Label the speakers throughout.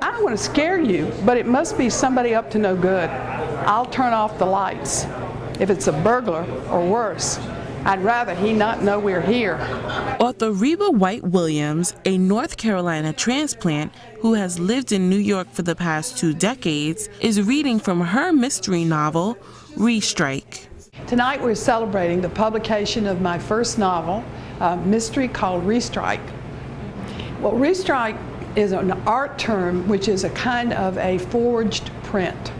Speaker 1: I don't want to scare you, but it must be somebody up to no good. I'll turn off the lights. If it's a burglar or worse, I'd rather he not know we're here.
Speaker 2: Author Reba White Williams, a North Carolina transplant who has lived in New York for the past 2 decades, is reading from her mystery novel, Restrike.
Speaker 1: Tonight we're celebrating the publication of my first novel, a mystery called Restrike. Well, Restrike is an art term which is a kind of a forged print.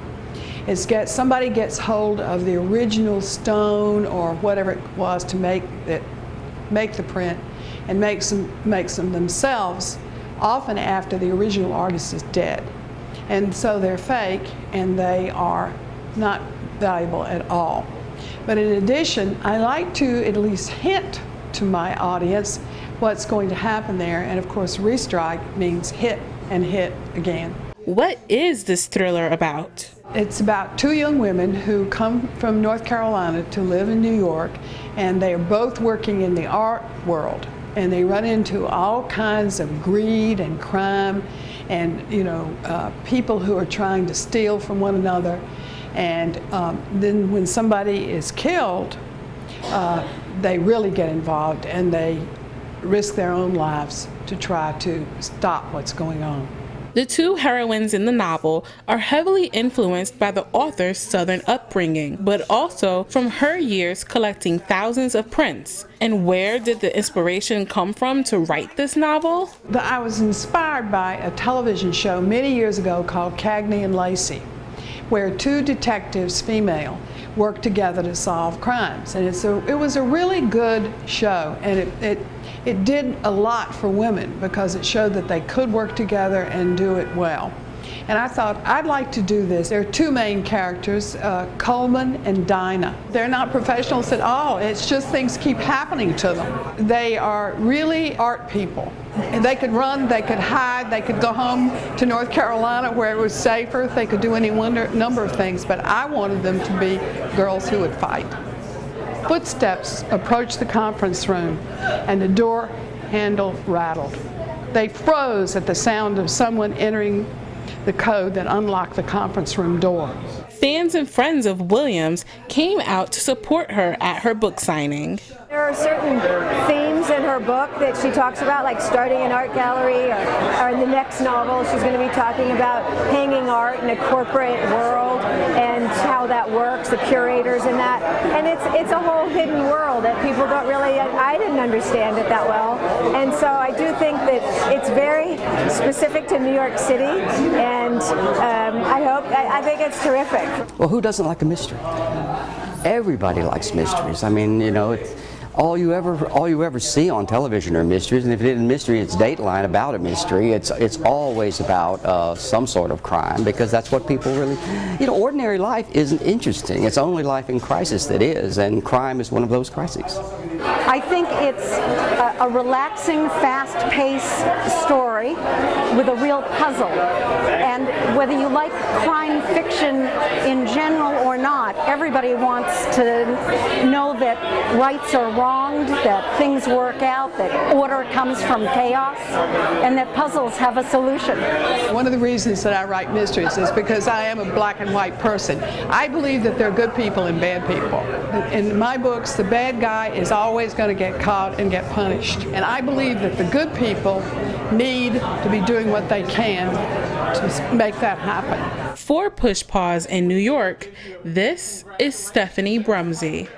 Speaker 1: Somebody gets hold of the original stone or whatever it was to make the print and makes them themselves, often after the original artist is dead. And so they're fake and they are not valuable at all. But in addition, I like to at least hint to my audience what's going to happen there, and of course Restrike means hit and hit again.
Speaker 2: What is this thriller about?
Speaker 1: It's about 2 young women who come from North Carolina to live in New York, and they are both working in the art world, and they run into all kinds of greed and crime and people who are trying to steal from one another, and then when somebody is killed, they really get involved and they risk their own lives to try to stop what's going on.
Speaker 2: The 2 heroines in the novel are heavily influenced by the author's Southern upbringing, but also from her years collecting thousands of prints. And where did the inspiration come from to write this novel?
Speaker 1: I was inspired by a television show many years ago called Cagney and Lacey, where 2 detectives, female, work together to solve crimes. And it was a really good show, and it did a lot for women because it showed that they could work together and do it well. And I thought, I'd like to do this. There are 2 main characters, Coleman and Dinah. They're not professionals at all. It's just things keep happening to them. They are really art people. And they could run, they could hide, they could go home to North Carolina where it was safer. They could do any number of things, but I wanted them to be girls who would fight. Footsteps approached the conference room, and the door handle rattled. They froze at the sound of someone entering the code that unlocked the conference room door.
Speaker 2: Fans and friends of Williams came out to support her at her book signing.
Speaker 3: There are certain themes in her book that she talks about, like starting an art gallery, or in the next novel she's going to be talking about hanging art in a corporate world and how that works, the curators and that. And it's a whole hidden world that people don't really, I didn't understand it that well. And so I do think that it's very specific to New York City, and I think it's terrific.
Speaker 4: Well, who doesn't like a mystery? Everybody likes mysteries. I mean, it's all you ever see on television are mysteries, and if it isn't a mystery, it's Dateline about a mystery. It's always about some sort of crime, because that's what people really, ordinary life isn't interesting. It's only life in crisis that is, and crime is one of those crises.
Speaker 5: I think it's a relaxing, fast-paced story with a real puzzle. And whether you like crime fiction in general or not, everybody wants to know that rights are wronged, that things work out, that order comes from chaos, and that puzzles have a solution.
Speaker 1: One of the reasons that I write mysteries is because I am a black and white person. I believe that there are good people and bad people. In my books, the bad guy is always going to get caught and get punished. And I believe that the good people need to be doing what they can to make that happen.
Speaker 2: For Push Pause in New York, this is Stephanie Brumsey.